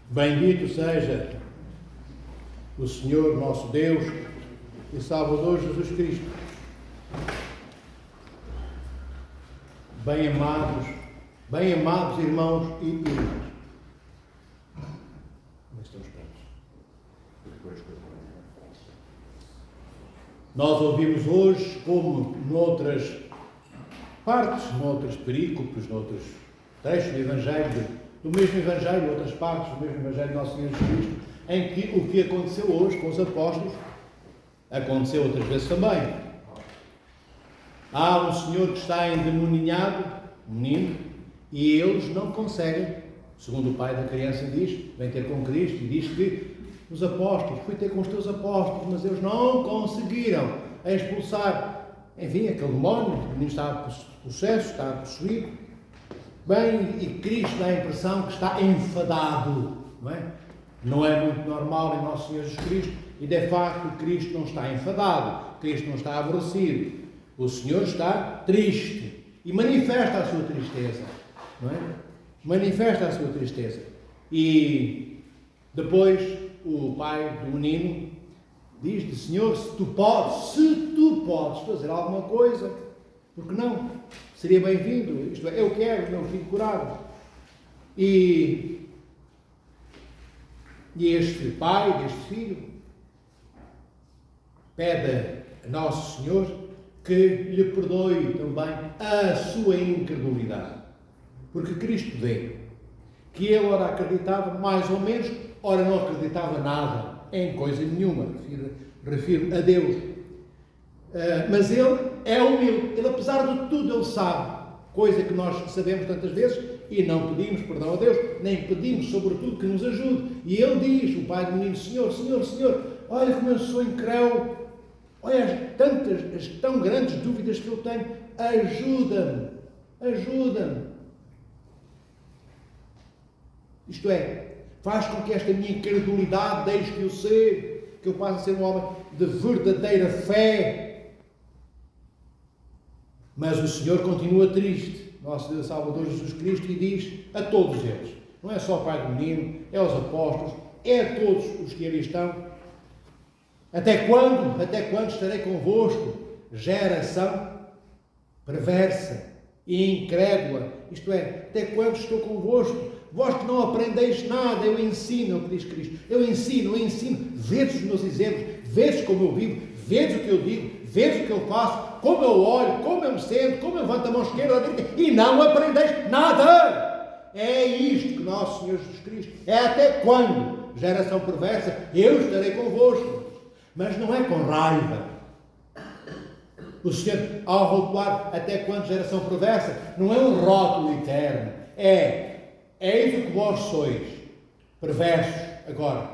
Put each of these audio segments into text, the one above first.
Bendito seja o Senhor nosso Deus e Salvador Jesus Cristo. Bem amados irmãos e irmãs. Estamos prontos. Nós ouvimos hoje, como noutras partes, noutras perícopes, noutros trechos do Evangelho, do mesmo Evangelho, outras partes do mesmo Evangelho do nosso Senhor Jesus Cristo, em que o que aconteceu hoje com os apóstolos, aconteceu outras vezes também. Há um senhor que está endemoninhado, um menino, e eles não conseguem, segundo o pai da criança diz, vem ter com Cristo e diz que os apóstolos, fui ter com os teus apóstolos, mas eles não conseguiram expulsar, enfim, aquele demónio, o menino está possesso, está possuído. Bem, e Cristo dá a impressão que está enfadado, não é? Não é muito normal em nosso Senhor Jesus Cristo, e de facto Cristo não está enfadado, Cristo não está aborrecido, o Senhor está triste e manifesta a sua tristeza, não é? Manifesta a sua tristeza. E depois o pai do menino diz-lhe: Senhor, se tu podes fazer alguma coisa, por que não? Seria bem-vindo, isto é, eu quero o meu filho curado. E este pai deste filho pede a Nosso Senhor que lhe perdoe também a sua incredulidade. Porque Cristo vê que ele ora acreditava mais ou menos, ora não acreditava nada em coisa nenhuma, refiro a Deus. Mas ele é humilde, ele apesar de tudo ele sabe, coisa que nós sabemos tantas vezes e não pedimos perdão a Deus, nem pedimos sobretudo que nos ajude. E ele diz, o pai do menino: Senhor, olha como eu sou incrédulo, olha as tão grandes dúvidas que eu tenho, ajuda-me. Isto é, faz com que esta minha incredulidade deixe de eu ser, que eu passe a ser um homem de verdadeira fé. Mas o Senhor continua triste, nosso Deus Salvador Jesus Cristo, e diz a todos eles, não é só o pai do menino, é aos apóstolos, é a todos os que ali estão: até quando estarei convosco, geração perversa e incrédula? Isto é, até quando estou convosco? Vós que não aprendeis nada, eu ensino, é o que diz Cristo, eu ensino, vedes os meus exemplos, vedes como eu vivo, vedes o que eu digo, vedes o que eu faço, como eu olho, como eu me sento, como eu levanto a mão esquerda, a direita, e não aprendeis nada. É isto que nosso Senhor Jesus Cristo, é até quando, geração perversa, eu estarei convosco. Mas não é com raiva. O Senhor, ao rotular até quando, geração perversa, não é um rótulo eterno, eis o que vós sois, perversos agora,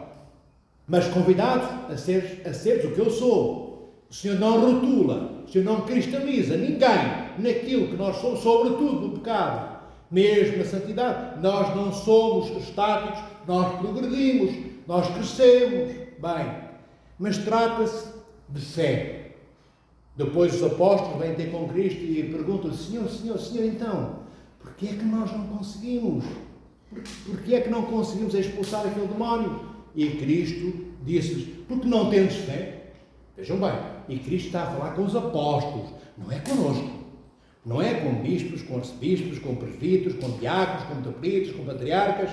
mas convidados a seres o que eu sou. O Senhor não rotula, o Senhor não cristaliza ninguém naquilo que nós somos, sobretudo no pecado. Mesmo na santidade, nós não somos estáticos, nós progredimos, nós crescemos, bem, mas trata-se de fé. Depois os apóstolos vêm ter com Cristo e perguntam-lhe: Senhor, então, porquê é que nós não conseguimos? Porquê é que não conseguimos expulsar aquele demónio? E Cristo disse-lhes: porque não tendes fé. Vejam bem, e Cristo está a falar com os apóstolos, não é connosco. Não é com bispos, com arcebispos, com presbíteros, com diáconos, com metropolitas, com patriarcas,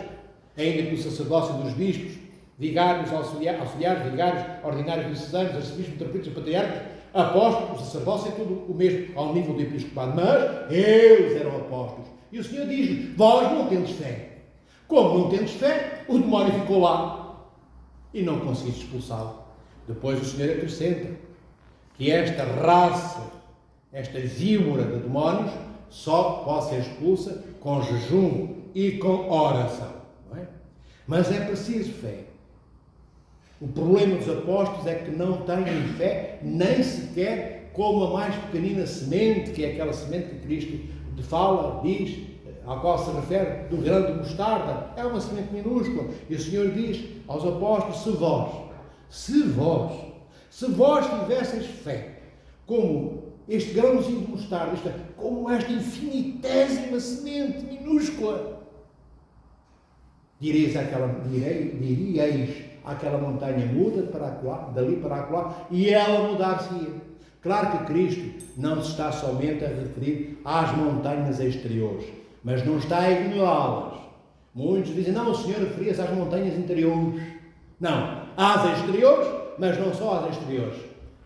ainda que o sacerdócio dos bispos, vigários, auxiliares, vigários, ordinários diocesanos, arcebispos, metropolitas, patriarcas, apóstolos, o sacerdócio é tudo o mesmo ao nível do episcopado, mas eles eram apóstolos. E o Senhor diz: vós não tendes fé. Como não tendes fé, o demónio ficou lá e não conseguiste expulsá-lo. Depois o Senhor acrescenta que esta raça, esta víbora de demónios, só pode ser expulsa com jejum e com oração. Não é? Mas é preciso fé. O problema dos apóstolos é que não têm fé, nem sequer como a mais pequenina semente, que é aquela semente que Cristo fala, diz, ao qual se refere, do grão de mostarda. É uma semente minúscula. E o Senhor diz aos apóstolos: se vós tivesseis fé, como este grãozinho de mostarda, isto é, como esta infinitésima semente minúscula, Diríeis àquela montanha, muda para acolá, dali para acolá, e ela mudar-se-ia. Claro que Cristo não se está somente a referir às montanhas exteriores, mas não está a ignorá-las. Muitos dizem, não, o Senhor referia-se às montanhas interiores. Não, às exteriores, mas não só às exteriores.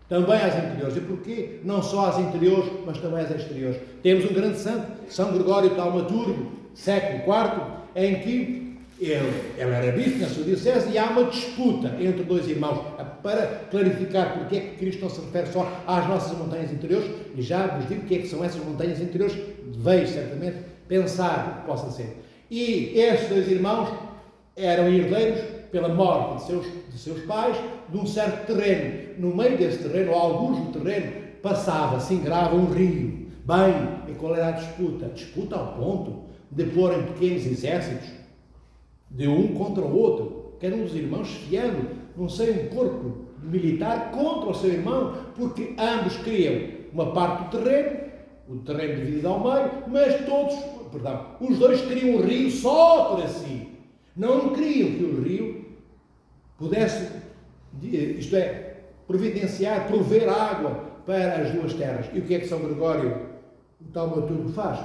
Também às interiores. E porquê? Não só às interiores, mas também às exteriores. Temos um grande santo, São Gregório Taumaturgo, século IV, em que ele era bispo na sua diocese e há uma disputa entre dois irmãos para clarificar porque é que Cristo não se refere só às nossas montanhas interiores, e já vos digo o que é que são essas montanhas interiores, deveis certamente pensar o que possa ser. E estes dois irmãos eram herdeiros pela morte de seus pais de um certo terreno. No meio desse terreno, ou alguns do terreno, passava, se ingrava um rio. Bem, e qual era a disputa? Disputa ao ponto de porem pequenos exércitos de um contra o outro, que era um dos irmãos fiando, não sei, um corpo militar contra o seu irmão, porque ambos queriam uma parte do terreno, o terreno dividido ao meio, mas os dois queriam o rio só para si. Não queriam que o rio pudesse, isto é, providenciar, prover água para as duas terras. E o que é que São Gregório, o Taumaturgo, faz?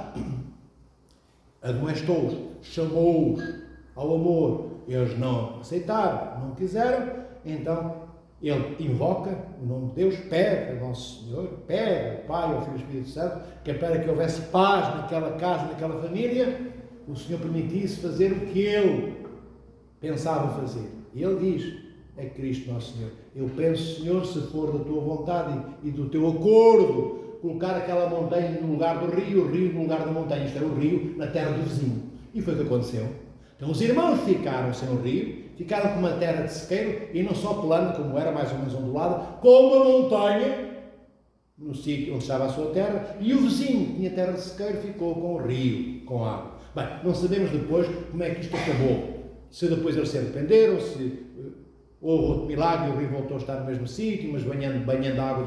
Admoestou-os, chamou-os ao amor. Eles não aceitaram, não quiseram, então ele invoca o nome de Deus, pede ao Nosso Senhor, pede ao Pai, ao Filho e ao Espírito Santo, que é para que houvesse paz naquela casa, naquela família, o Senhor permitisse fazer o que ele pensava fazer. E ele diz, é Cristo Nosso Senhor, eu penso, Senhor, se for da tua vontade e do teu acordo, colocar aquela montanha no lugar do rio, o rio no lugar da montanha, isto era o rio na terra do vizinho. E foi o que aconteceu. Então os irmãos ficaram sem o rio, ficaram com uma terra de sequeiro, e não só plano, como era mais ou menos ondulada, como uma montanha, no sítio onde estava a sua terra, e o vizinho, que tinha terra de sequeiro, ficou com o rio, com água. Bem, não sabemos depois como é que isto acabou. Se depois eles se arrependeram, se houve outro milagre e o rio voltou a estar no mesmo sítio, mas banhando a água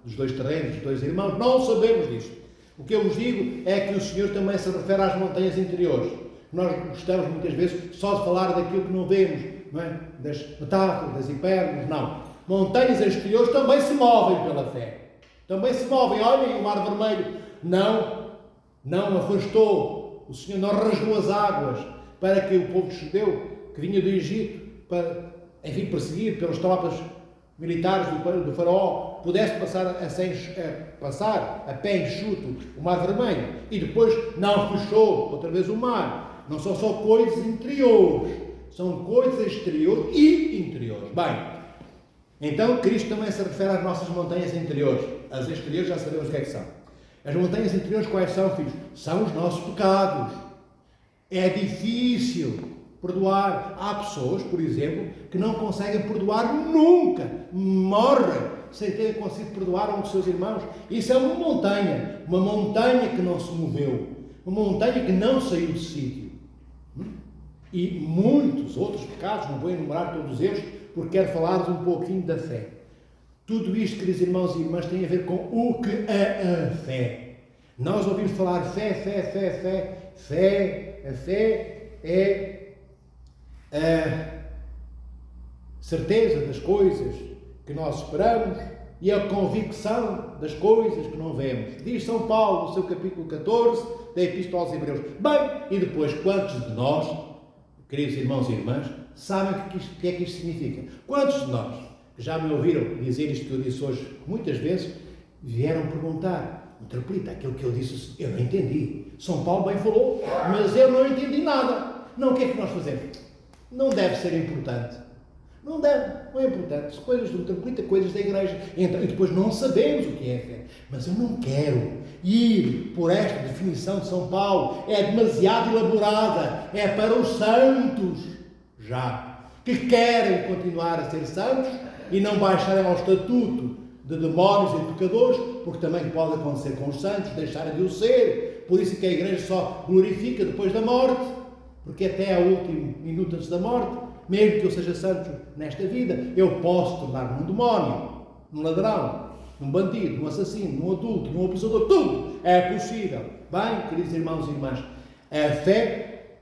dos dois terrenos, dos dois irmãos, não sabemos disso. O que eu vos digo é que o Senhor também se refere às montanhas interiores. Nós gostamos muitas vezes só de falar daquilo que não vemos, não é? Das metáforas, das hipérboles, não. Montanhas exteriores também se movem pela fé. Também se movem. Olhem, o Mar Vermelho não afastou, o Senhor não rasgou as águas para que o povo judeu que vinha do Egito, perseguido pelas tropas militares do faraó, pudesse passar a pé enxuto o Mar Vermelho, e depois não fechou outra vez o mar. Não são só coisas interiores, são coisas exteriores e interiores. Bem, então Cristo também se refere às nossas montanhas interiores. As exteriores já sabemos o que é que são. As montanhas interiores quais são, filhos? São os nossos pecados. É difícil perdoar. Há pessoas, por exemplo, que não conseguem perdoar nunca. Morrem sem terem conseguido perdoar um dos seus irmãos. Isso é uma montanha que não se moveu, uma montanha que não saiu do sítio. E muitos outros pecados, não vou enumerar todos eles, porque quero falar-vos um pouquinho da fé. Tudo isto, queridos irmãos e irmãs, tem a ver com o que é a fé. Nós ouvimos falar fé. A fé é a certeza das coisas que nós esperamos e a convicção das coisas que não vemos. Diz São Paulo no seu capítulo 14 da Epístola aos Hebreus. Bem, e depois, quantos de nós, queridos irmãos e irmãs, sabem o que é que isto significa? Quantos de nós, que já me ouviram dizer isto que eu disse hoje muitas vezes, vieram perguntar, interpreta aquilo que eu disse, eu não entendi. São Paulo bem falou, mas eu não entendi nada. Não, o que é que nós fazemos? Não deve ser importante. Não é importante. Se coisas do interpreta, coisas da igreja. Então, e depois não sabemos o que é fé. Mas eu não quero ir por esta definição de São Paulo. É demasiado elaborada. É para os santos, já, que querem continuar a ser santos e não baixarem ao estatuto de demónios e pecadores, porque também pode acontecer com os santos, deixarem de o ser. Por isso que a igreja só glorifica depois da morte, porque até ao último minuto antes da morte, mesmo que eu seja santo nesta vida, eu posso tornar-me um demónio, um ladrão, um bandido, um assassino, um adulto, um abusador, tudo é possível. Bem, queridos irmãos e irmãs, a fé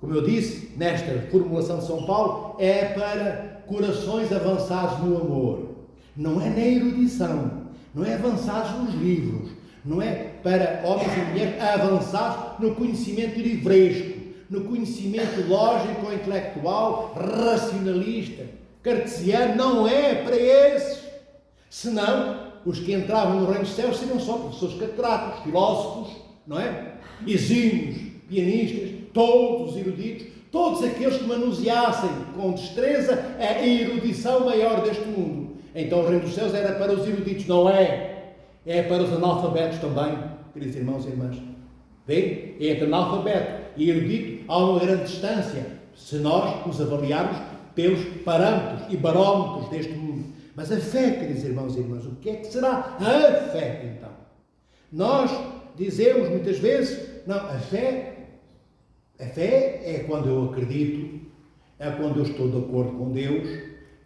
como eu disse, nesta formulação de São Paulo, é para corações avançados no amor. Não é na erudição, não é avançados nos livros, não é para homens e mulheres avançados no conhecimento livresco, no conhecimento lógico ou intelectual, racionalista, cartesiano. Não é para esses. Senão, os que entravam no reino dos céus seriam só professores catedráticos, filósofos, não é? Exímios, pianistas, todos os eruditos, todos aqueles que manuseassem com destreza a erudição maior deste mundo. Então o reino dos céus era para os eruditos, não é? É para os analfabetos também, queridos irmãos e irmãs. Vê? Entre analfabeto e erudito há uma grande distância, se nós os avaliarmos pelos parâmetros e barómetros deste mundo. Mas a fé, queridos irmãos e irmãs, o que é que será a fé, então? Nós dizemos muitas vezes, não, a fé é quando eu acredito, é quando eu estou de acordo com Deus,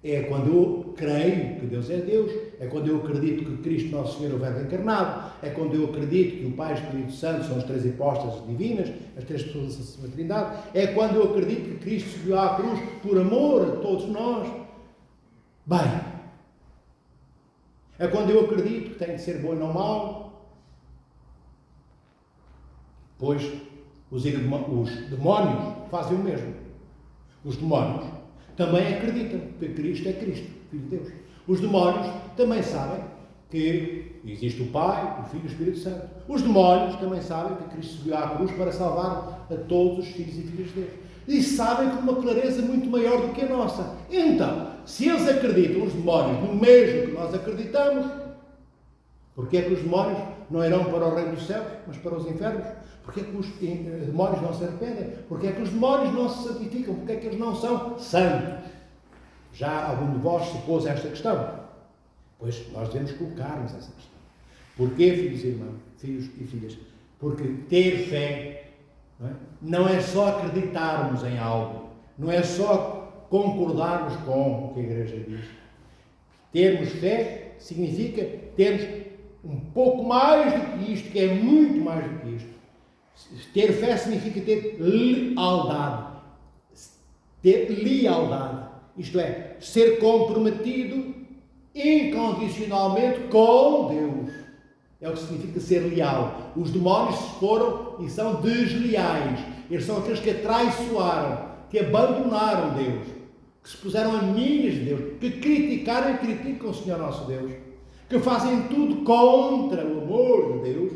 é quando eu creio que Deus é Deus, é quando eu acredito que Cristo Nosso Senhor é o Verbo encarnado, é quando eu acredito que o Pai e o Espírito Santo são as três hipóstases divinas, as três pessoas da Santíssima Trindade, é quando eu acredito que Cristo subiu à cruz por amor a todos nós. Bem, é quando eu acredito que tenho de ser bom e não mau, pois os demónios fazem o mesmo. Os demónios também acreditam que Cristo é Cristo, Filho de Deus. Os demónios também sabem que existe o Pai, o Filho e o Espírito Santo. Os demónios também sabem que Cristo subiu à cruz para salvar a todos os filhos e filhas de Deus. E sabem com uma clareza muito maior do que a nossa. Então, se eles acreditam, os demónios, no mesmo que nós acreditamos, porque é que os demónios não irão para o reino dos céus, mas para os infernos? Porque é que os demónios não se arrependem? Porque é que os demónios não se santificam? Porque é que eles não são santos? Já algum de vós se pôs esta questão? Pois nós devemos colocar-nos essa questão. Porquê, filhos e irmãos, filhos e filhas? Porque ter fé não é só acreditarmos em algo, não é só concordarmos com o que a Igreja diz. Termos fé significa termos um pouco mais do que isto, que é muito mais do que isto. Ter fé significa ter lealdade. Ter lealdade. Isto é, ser comprometido incondicionalmente com Deus. É o que significa ser leal. Os demónios foram e são desleais. Eles são aqueles que atraiçoaram, que abandonaram Deus, que se puseram a milhas de Deus, que criticaram e criticam o Senhor nosso Deus, que fazem tudo contra o amor de Deus.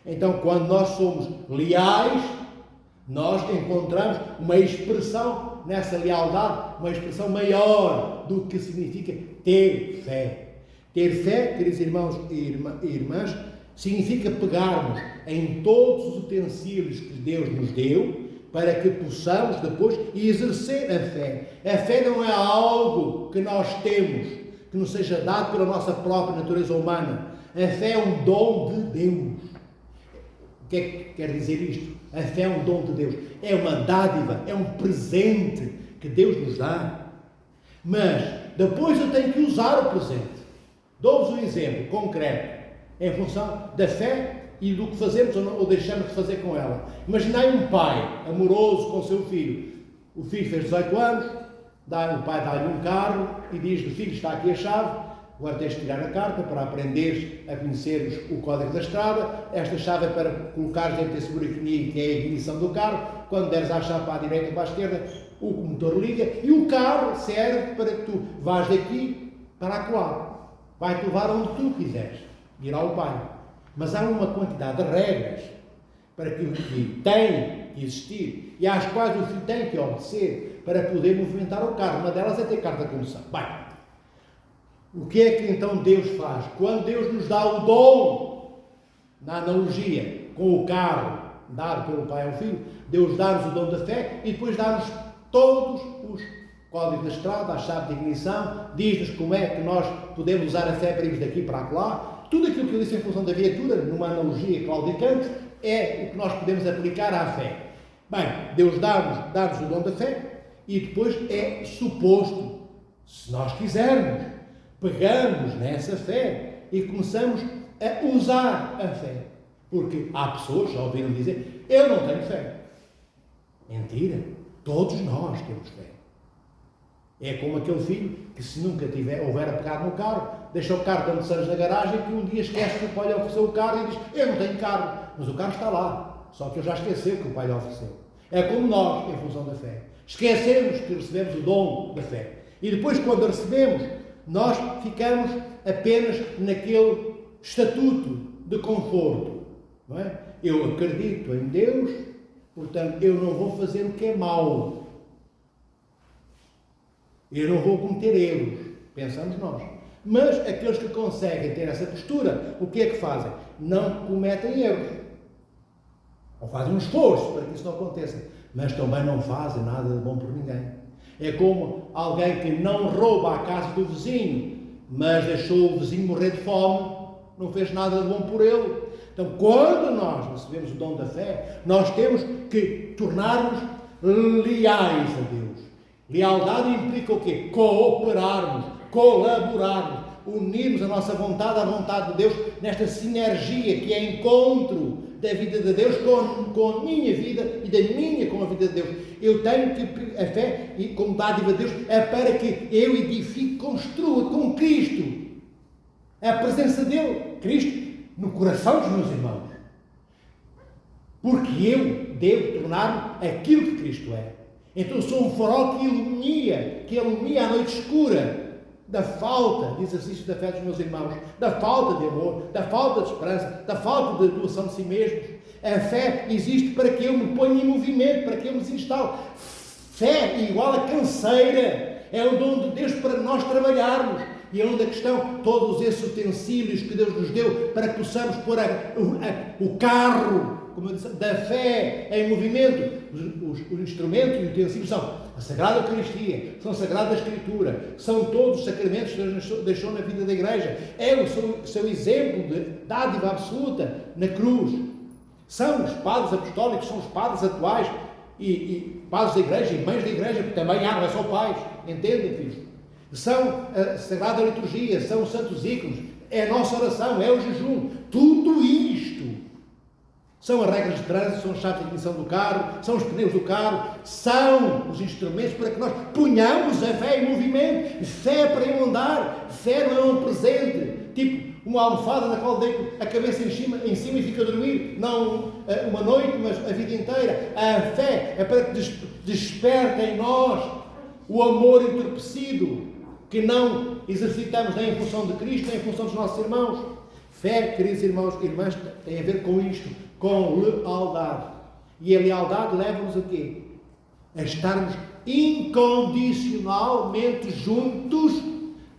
Então, quando nós somos leais, nós encontramos uma expressão nessa lealdade, uma expressão maior do que significa ter fé. Ter fé, queridos irmãos e irmãs, significa pegarmos em todos os utensílios que Deus nos deu para que possamos depois exercer a fé. A fé não é algo que nós temos, que nos seja dado pela nossa própria natureza humana. A fé é um dom de Deus. O que é que quer dizer isto? A fé é um dom de Deus. É uma dádiva, é um presente que Deus nos dá. Mas depois eu tenho que usar o presente. Dou-vos um exemplo concreto, em função da fé e do que fazemos ou deixamos de fazer com ela. Imaginai um pai amoroso com o seu filho. O filho fez 18 anos, o pai dá-lhe um carro e diz-lhe: filho, está aqui a chave, agora tens de tirar a carta para aprenderes a conhecer o código da estrada. Esta chave é para colocares dentro desse buraquinho que é a ignição do carro. Quando deres a chave para a direita ou para a esquerda, o motor liga e o carro serve para que tu vás daqui para acolá. Vai-te levar onde tu quiseres, dirá o pai. Mas há uma quantidade de regras para que o filho tem que existir e às quais o filho tem que obedecer para poder movimentar o carro. Uma delas é ter carta de condução. Bem, o que é que então Deus faz? Quando Deus nos dá o dom, na analogia com o carro dado pelo pai ao filho, Deus dá-nos o dom da fé e depois dá-nos todos os códigos da estrada, a chave de ignição, diz-nos como é que nós podemos usar a fé para irmos daqui para lá. Tudo aquilo que eu disse em função da viatura, numa analogia claudicante, é o que nós podemos aplicar à fé. Bem, Deus dá-nos o dom da fé e depois é suposto, se nós quisermos, pegamos nessa fé e começamos a usar a fé. Porque há pessoas, já ouviram dizer, eu não tenho fé. Mentira. Todos nós temos fé. É como aquele filho que, se nunca houver apegado no carro, deixa o carro tantos anos na garagem que um dia esquece que o pai lhe ofereceu o carro e diz: eu não tenho carro, mas o carro está lá, só que ele já esqueceu que o pai lhe ofereceu. É como nós, em função da fé. Esquecemos que recebemos o dom da fé. E depois, quando a recebemos, nós ficamos apenas naquele estatuto de conforto. Não é? Eu acredito em Deus, portanto, eu não vou fazer o que é mau. Eu não vou cometer erros, pensamos nós. Mas aqueles que conseguem ter essa postura, o que é que fazem? Não cometem erros. Ou fazem um esforço para que isso não aconteça. Mas também não fazem nada de bom por ninguém. É como alguém que não rouba a casa do vizinho, mas deixou o vizinho morrer de fome, não fez nada de bom por ele. Então, quando nós recebemos o dom da fé, nós temos que tornar-nos leais a Deus. Lealdade implica o quê? Cooperarmos, colaborarmos, unirmos a nossa vontade à vontade de Deus nesta sinergia que é encontro da vida de Deus com a minha vida e da minha com a vida de Deus. Eu tenho que, a fé, e como dádiva de Deus, é para que eu edifique, construa com Cristo a presença dele, Cristo, no coração dos meus irmãos. Porque eu devo tornar-me aquilo que Cristo é. Então eu sou um farol que ilumina a noite escura da falta de exercício da fé dos meus irmãos, da falta de amor, da falta de esperança, da falta de doação de si mesmos. A fé existe para que eu me ponha em movimento, para que eu me desinstale. Fé igual a canseira, é o dom de Deus para nós trabalharmos. E é onde a questão, todos esses utensílios que Deus nos deu para que possamos pôr o carro, como eu disse, da fé em movimento. Os instrumentos e utensílios são a Sagrada Eucaristia, são a Sagrada Escritura, são todos os sacramentos que Deus deixou na vida da Igreja. É o seu exemplo de dádiva absoluta na cruz. São os padres apostólicos, são os padres atuais e padres da Igreja e mães da Igreja, porque também não é só pais, entendem, filhos? São a Sagrada Liturgia, são os santos ícones, é a nossa oração, é o jejum. Tudo isto são as regras de trânsito, são as chaves de ignição do carro, são os pneus do carro, são os instrumentos para que nós ponhamos a fé em movimento. Fé para eu andar, fé não é um presente, tipo uma almofada na qual deito a cabeça em cima e fico a dormir, não uma noite, mas a vida inteira. A fé é para que desperte em nós o amor entorpecido, que não exercitamos nem em função de Cristo, nem em função dos nossos irmãos. Fé, queridos irmãos e irmãs, tem a ver com isto, com lealdade. E a lealdade leva-nos a quê? A estarmos incondicionalmente juntos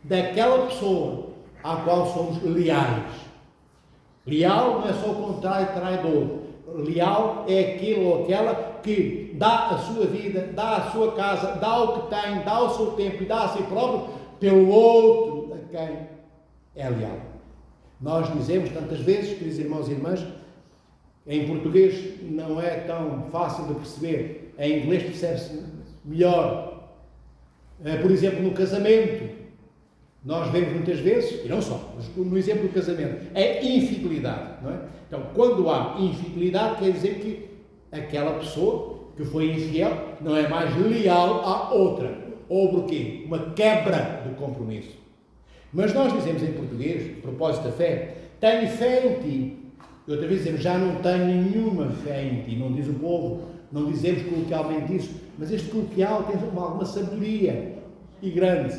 daquela pessoa à qual somos leais. Leal não é só o contrário de traidor. Leal é aquele ou aquela que dá a sua vida, dá a sua casa, dá o que tem, dá o seu tempo e dá a si próprio pelo outro a quem é leal. Nós dizemos tantas vezes, queridos irmãos e irmãs, em português não é tão fácil de perceber, em inglês percebe-se melhor. Por exemplo, no casamento, nós vemos muitas vezes, e não só, mas no exemplo do casamento, é infidelidade, não é? Então, quando há infidelidade, quer dizer que aquela pessoa que foi infiel não é mais leal à outra. Houve o quê? Uma quebra do compromisso. Mas nós dizemos em português, a propósito da fé, tenho fé em ti. E outra vez dizemos, já não tenho nenhuma fé em ti. Não diz o povo, não dizemos coloquialmente isso, mas este coloquial tem alguma sabedoria e grande.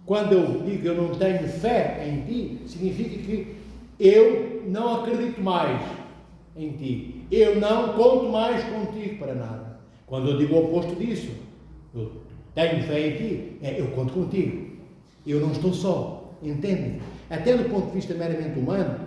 Quando eu digo que eu não tenho fé em ti, significa que eu não acredito mais em ti. Eu não conto mais contigo para nada. Quando eu digo o oposto disso, eu tenho fé em ti, eu conto contigo. Eu não estou só, entendem? Até do ponto de vista meramente humano,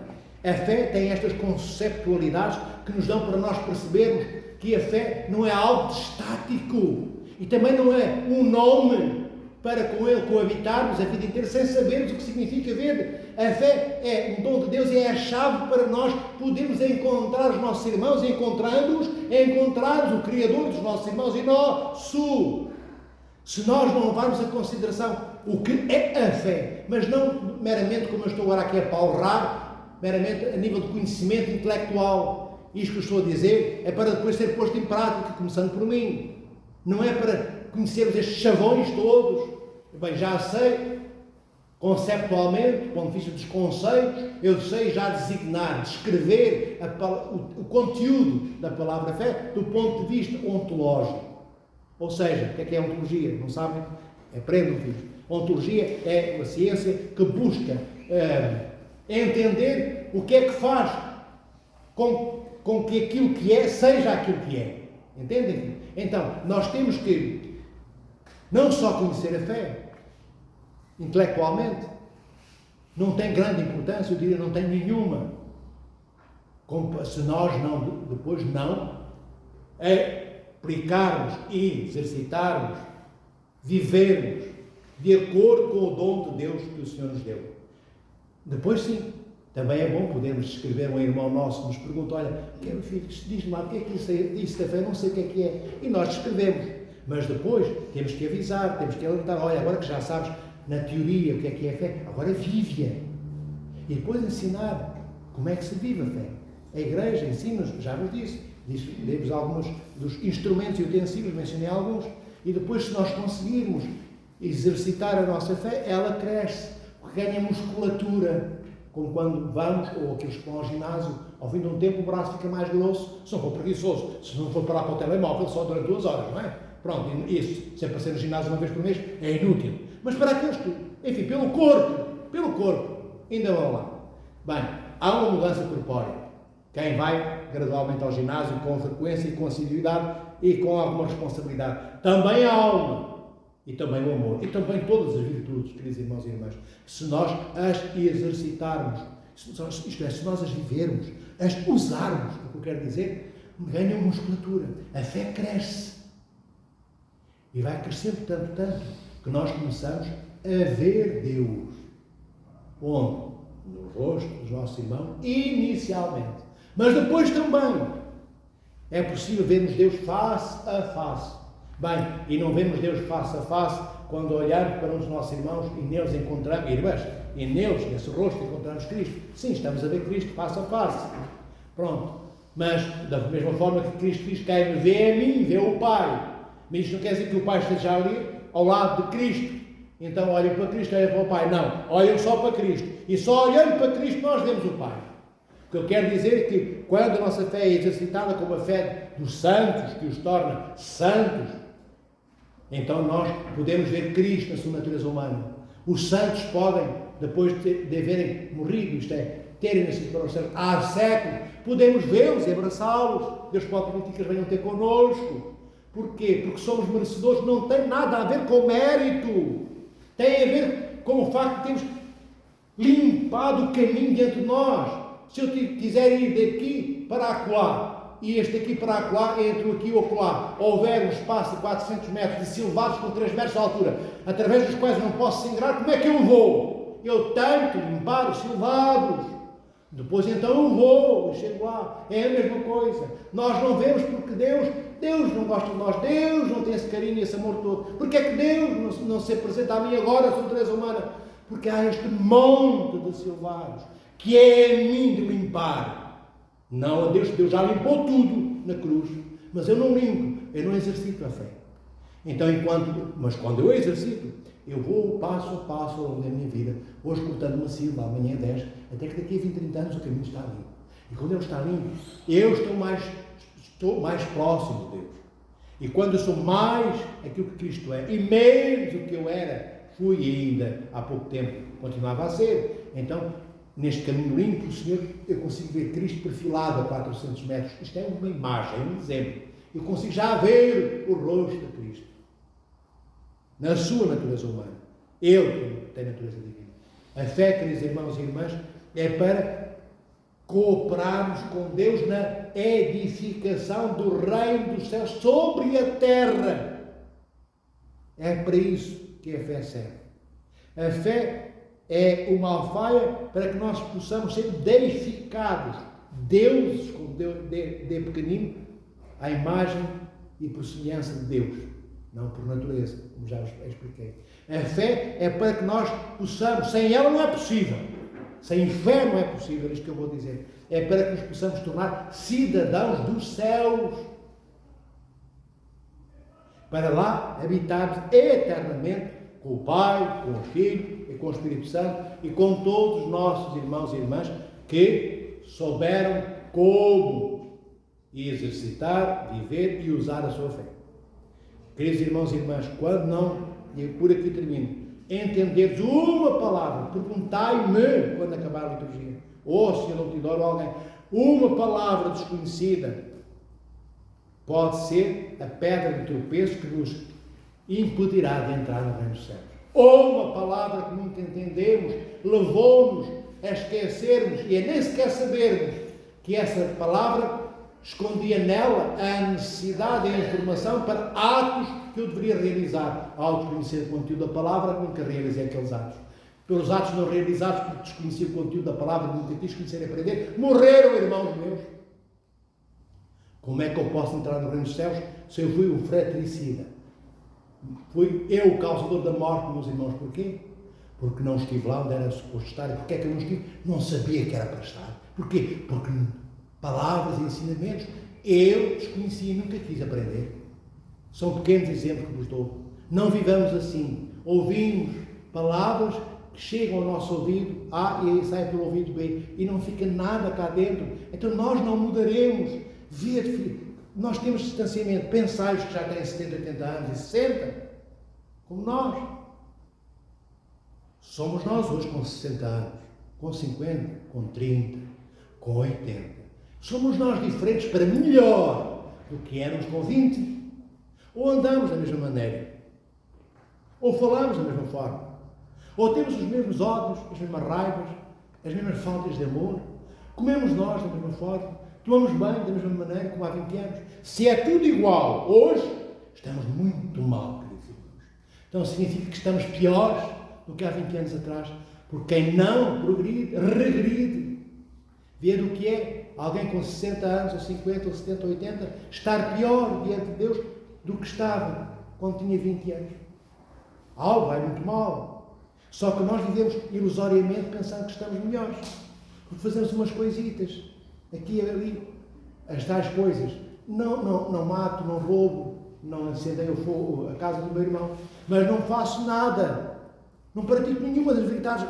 a fé tem estas conceptualidades que nos dão para nós percebermos que a fé não é algo estático e também não é um nome para com ele coabitarmos a vida inteira sem sabermos o que significa ver. A fé é um dom de Deus e é a chave para nós podermos encontrar os nossos irmãos, encontrarmos o Criador dos nossos irmãos e nosso. Se nós não levarmos em consideração o que é a fé, mas não meramente, como eu estou agora aqui a palrar, meramente a nível de conhecimento intelectual, isto que eu estou a dizer é para depois ser posto em prática, começando por mim. Não é para conhecermos estes chavões todos. Bem, já sei, conceptualmente, do ponto de vista dos conceitos, eu sei já designar, descrever o conteúdo da palavra fé do ponto de vista ontológico. Ou seja, o que é ontologia? Não sabem? Aprendam, filhos. Ontologia é uma ciência que busca entender o que é que faz com que aquilo que é seja aquilo que é. Entendem? Então, nós temos que não só conhecer a fé intelectualmente, não tem grande importância, eu diria não tem nenhuma, se nós depois não aplicarmos e exercitarmos, vivermos de acordo com o dom de Deus que o Senhor nos deu. Depois sim, também é bom podermos escrever um irmão nosso que nos pergunta, olha, meu filho, diz-me lá, o que é que isso da fé? Não sei o que é. E nós escrevemos. Mas depois temos que avisar, temos que alertar, olha, agora que já sabes na teoria o que é a fé, agora vive-a. E depois ensinar como é que se vive a fé. A igreja ensina-nos, já nos disse, dei-vos alguns dos instrumentos e utensílios, mencionei alguns, e depois se nós conseguirmos exercitar a nossa fé, ela cresce, porque ganha musculatura, como quando vamos, ou aqueles que vão ao ginásio, ao fim de um tempo o braço fica mais grosso, se não for preguiçoso, se não for parar para o telemóvel só durante 2 horas, não é? Pronto, isso, se é para ser no ginásio uma vez por mês, é inútil. Mas para aqueles que, enfim, pelo corpo, ainda vão lá. Bem, há uma mudança corpórea. Quem vai gradualmente ao ginásio com frequência e com assiduidade e com alguma responsabilidade. Também a alma. E também o amor. E também todas as virtudes, queridos irmãos e irmãs. Se nós as exercitarmos, isto é, se nós as vivermos, as usarmos, o que eu quero dizer, ganham musculatura. A fé cresce. E vai crescendo tanto, que nós começamos a ver Deus. Onde? No rosto dos nossos irmãos, inicialmente. Mas depois também é possível vermos Deus face a face. Bem, e não vemos Deus face a face quando olhamos para um dos nossos irmãos e neles encontramos, irmãs, e neles, nesse rosto, encontramos Cristo. Sim, estamos a ver Cristo face a face. Pronto. Mas, da mesma forma que Cristo diz, quem me vê a mim, vê o Pai. Mas isto não quer dizer que o Pai esteja ali, ao lado de Cristo. Então, olhem para Cristo, olhem para o Pai. Não, olhem só para Cristo. E só olhando para Cristo nós vemos o Pai. O que eu quero dizer é que, quando a nossa fé é exercitada como a fé dos santos, que os torna santos, então nós podemos ver Cristo na sua natureza humana. Os santos podem, depois de haverem morrido, isto é, terem nascido para o céu há séculos, podemos vê-los e abraçá-los. Deus pode permitir que eles venham ter connosco. Porquê? Porque somos merecedores. Não tem nada a ver com mérito. Tem a ver com o facto de termos limpado o caminho diante de nós. Se eu quiser ir daqui para acolá, e este aqui para acolá, entre aqui e o acolá, houver um espaço de 400 metros de silvados com 3 metros de altura, através dos quais eu não posso singrar, como é que eu vou? Eu tenho que limpar os silvados. Depois então eu vou, eu chego lá. É a mesma coisa. Nós não vemos porque Deus não gosta de nós. Deus não tem esse carinho e esse amor todo. Porque é que Deus não se apresenta a mim agora, a sua natureza humana? Porque há este monte de silvados que é a mim de limpar. Não a Deus. Deus já limpou tudo na cruz. Mas eu não limpo, eu não exercito a fé. Então, mas quando eu exercito, eu vou passo a passo ao longo da minha vida, hoje cortando uma sílaba, amanhã 10, até que daqui a 20, 30 anos o caminho está limpo. E quando ele está limpo, eu estou mais próximo de Deus. E quando eu sou mais aquilo que Cristo é, e menos o que eu era, fui ainda há pouco tempo, continuava a ser. Então, neste caminho limpo, o Senhor, eu consigo ver Cristo perfilado a 400 metros. Isto é uma imagem, é um exemplo. Eu consigo já ver o rosto de Cristo. Na sua natureza humana. Ele tem natureza divina. A fé, queridos irmãos e irmãs, é para cooperarmos com Deus na edificação do reino dos céus sobre a terra. É para isso que a fé serve. A fé é uma alfaia para que nós possamos ser deificados, deuses, como de pequenino, à imagem e por semelhança de Deus. Não por natureza, como já expliquei. A fé é para que nós possamos, sem ela não é possível. Sem fé não é possível, isto que eu vou dizer. é para que nos possamos tornar cidadãos dos céus, para lá habitarmos eternamente com o Pai, com o Filho e com o Espírito Santo e com todos os nossos irmãos e irmãs que souberam como exercitar, viver e usar a sua fé. Queridos irmãos e irmãs, quando não, e por aqui termino, entenderes uma palavra, perguntai-me quando acabar a liturgia, ou se eu não te dou alguém, uma palavra desconhecida, pode ser a pedra de tropeço que nos impedirá de entrar no reino dos céus. Ou uma palavra que nunca entendemos, levou-nos a esquecermos e a nem sequer sabermos que essa palavra escondia nela a necessidade e a informação para atos que eu deveria realizar. Ao desconhecer o conteúdo da palavra, nunca realizei aqueles atos. Pelos atos não realizados, porque desconheci o conteúdo da palavra, nunca quis conhecer e aprender, morreram irmãos meus. Como é que eu posso entrar no reino dos céus se eu fui um fratricida? Fui eu o causador da morte, meus irmãos. Porquê? Porque não estive lá onde era suposto estar. E porquê é que eu não estive? Não sabia que era para estar. Porquê? Porque palavras e ensinamentos eu desconhecia e nunca quis aprender. São pequenos exemplos que vos dou. Não vivamos assim. Ouvimos palavras que chegam ao nosso ouvido A e saem pelo ouvido B e não fica nada cá dentro. Então nós não mudaremos. Nós temos distanciamento. Pensais que já têm 70, 80 anos e 60, como nós. Somos nós hoje com 60 anos, com 50, com 30, com 80. Somos nós diferentes para melhor do que éramos com 20. Ou andamos da mesma maneira, ou falamos da mesma forma, ou temos os mesmos ódios, as mesmas raivas, as mesmas faltas de amor, comemos nós da mesma forma, tomamos banho da mesma maneira como há 20 anos. Se é tudo igual hoje, estamos muito mal, queridos irmãos. Então significa que estamos piores do que há 20 anos atrás, porque quem não progride, regride. Vê do que é alguém com 60 anos, ou 50, ou 70, ou 80, estar pior diante de Deus do que estava quando tinha 20 anos. Algo vai muito mal. Só que nós vivemos ilusoriamente pensando que estamos melhores. Porque fazemos umas coisitas, aqui e ali, as tais coisas. Não mato, não roubo, não incendei o fogo, a casa do meu irmão, mas não faço nada. Não pratico nenhuma das virtudes,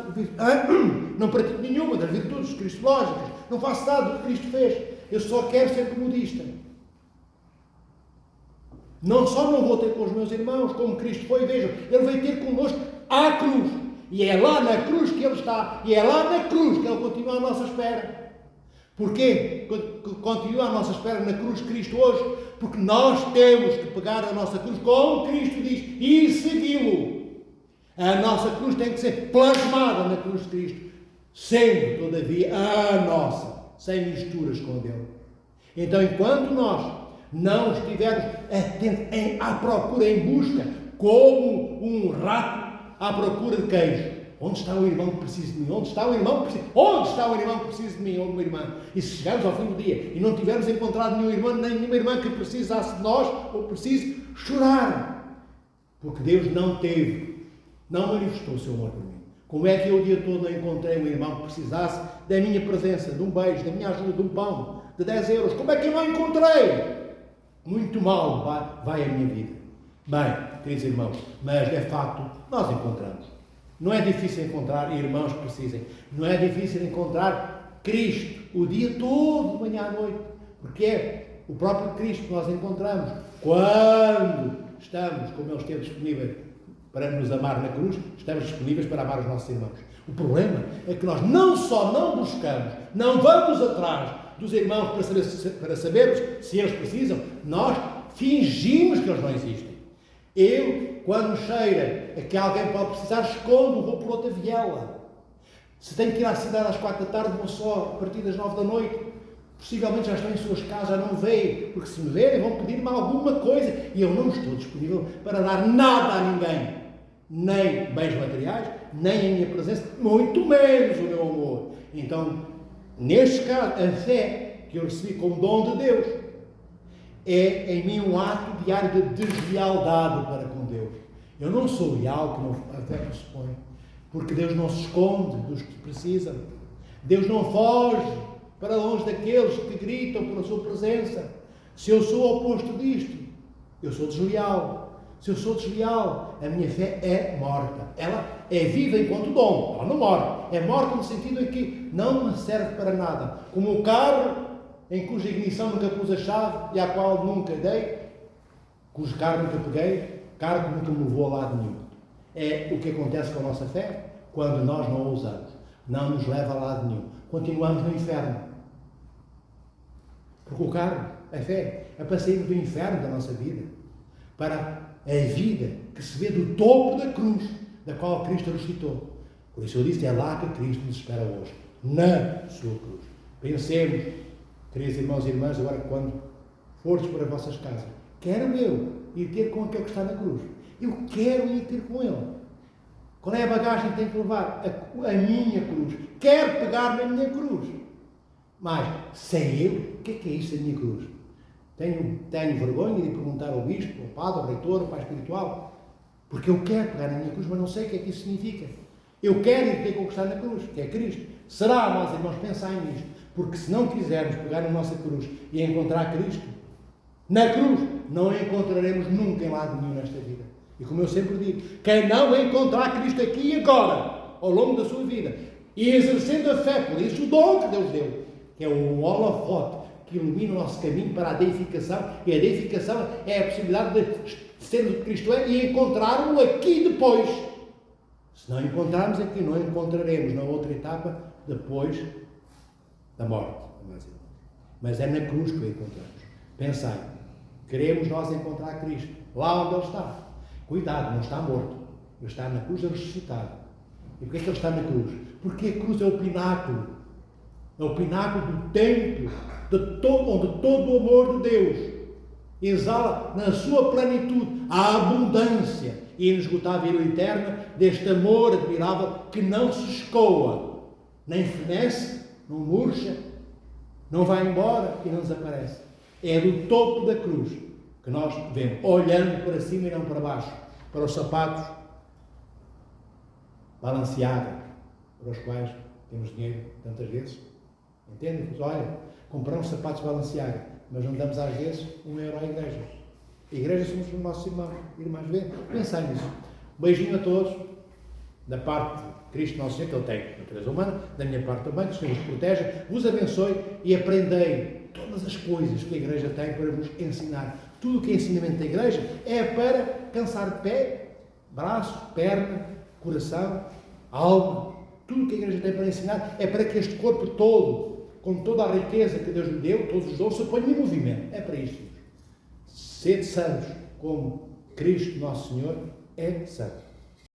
não pratico nenhuma das virtudes cristológicas. Não faço nada do que Cristo fez. Eu só quero ser comodista. Não só não vou ter com os meus irmãos, como Cristo foi, vejam, Ele veio ter connosco à cruz. E é lá na cruz que Ele está. E é lá na cruz que Ele continua à nossa espera. Porquê? Continua à nossa espera na cruz de Cristo hoje? Porque nós temos que pegar a nossa cruz, como Cristo diz, e segui-lo. A nossa cruz tem que ser plasmada na cruz de Cristo, sendo, todavia, a nossa, sem misturas com a dele. Então, enquanto nós não estivermos atentos, à procura, em busca, como um rato à procura de queijo, onde está o irmão que precisa de mim? Onde está o irmão que precisa? Onde está o irmão que precisa de mim ou de uma irmã? E se chegarmos ao fim do dia e não tivermos encontrado nenhum irmão, nem nenhuma irmã que precisasse de nós, ou precise chorar, porque Deus não manifestou o seu amor por mim. Como é que eu o dia todo não encontrei um irmão que precisasse da minha presença, de um beijo, da minha ajuda, de um pão, de 10 euros? Como é que eu não encontrei? Muito mal vai a minha vida. Bem, queridos irmãos, mas é facto, nós encontramos. Não é difícil encontrar irmãos que precisem. Não é difícil encontrar Cristo o dia todo, de manhã à noite. Porque é o próprio Cristo que nós encontramos quando estamos, como Ele esteve disponível para nos amar na cruz, estamos disponíveis para amar os nossos irmãos. O problema é que nós não só não buscamos, não vamos atrás dos irmãos para sabermos se eles precisam, nós fingimos que eles não existem. Eu, quando cheira a que alguém pode precisar, escondo, vou por outra viela. Se tenho que ir à cidade às 4 da tarde, vou só a partir das 9 da noite. Possivelmente já estão em suas casas, já não veem, porque se me verem vão pedir-me alguma coisa e eu não estou disponível para dar nada a ninguém, nem bens materiais, nem a minha presença, muito menos o meu amor. Então, neste caso, a fé que eu recebi como dom de Deus é em mim um ato diário de deslealdade para com Deus. Eu não sou leal, como a fé pressupõe, porque Deus não se esconde dos que precisam. Deus não foge para longe daqueles que gritam pela sua presença. Se eu sou o oposto disto, eu sou desleal. Se eu sou desleal, a minha fé é morta. Ela é viva enquanto dom, ela não morre. É morta no sentido em que não me serve para nada. Como o carro em cuja ignição nunca pus a chave e à qual nunca dei, cujo carro nunca peguei, carro nunca me levou a lado nenhum. É o que acontece com a nossa fé quando nós não a usamos. Não nos leva a lado nenhum. Continuamos no inferno. Porque o carro, a fé, é para sairmos do inferno da nossa vida para a vida que se vê do topo da cruz, da qual Cristo ressuscitou. Por isso eu disse, é lá que Cristo nos espera hoje, na sua cruz. Pensemos, queridos irmãos e irmãs, agora quando fores para as vossas casas, quero eu ir ter com aquele que está na cruz. Eu quero ir ter com ele. Qual é a bagagem que tenho que levar? A minha cruz. Quero pegar na minha cruz. Mas, sei eu, o que é isso da minha cruz? Tenho vergonha de perguntar ao bispo, ao padre, ao reitor, ao pai espiritual, porque eu quero pegar na minha cruz, mas não sei o que é que isso significa. Eu quero ir ter com o que está na cruz, que é Cristo. Será, meus irmãos, pensar nisto, porque se não quisermos pegar na nossa cruz e encontrar Cristo, na cruz, não a encontraremos nunca em lado nenhum nesta vida. E como eu sempre digo, quem não encontrar Cristo aqui e agora, ao longo da sua vida, e exercendo a fé, por isso o dom que Deus deu, que é o holofote, que ilumina o nosso caminho para a deificação, e a deificação é a possibilidade de ser o que Cristo é e encontrá-lo aqui depois. Se não encontrarmos aqui, não encontraremos na outra etapa depois da morte. Mas é na cruz que o encontramos. Pensai, queremos nós encontrar Cristo lá onde Ele está. Cuidado, não está morto. Ele está na cruz ressuscitado. E porquê é que Ele está na cruz? Porque a cruz é o pináculo. É o pináculo do templo, onde todo o amor de Deus exala na sua plenitude a abundância inesgotável e eterna deste amor admirável que não se escoa, nem fenece, não murcha, não vai embora e não desaparece. É do topo da cruz que nós vemos, olhando para cima e não para baixo, para os sapatos Balenciaga, para os quais temos dinheiro tantas vezes. Entendem? Olha, compramos sapatos Balenciaga, mas não damos às vezes €1 à igreja. A igreja somos os nossos irmãos. Irmãs, pensai nisso. Um beijinho a todos, da parte de Cristo Nosso Senhor, que Ele tem natureza humana, da minha parte também, que o Senhor vos proteja, vos abençoe e aprendei todas as coisas que a igreja tem para vos ensinar. Tudo o que é ensinamento da igreja é para cansar de pé, braço, perna, coração, alma. Tudo o que a igreja tem para ensinar é para que este corpo todo, com toda a riqueza que Deus lhe deu, todos os dons, se ponha em movimento. É para isto. Sede santos, como Cristo Nosso Senhor é santo.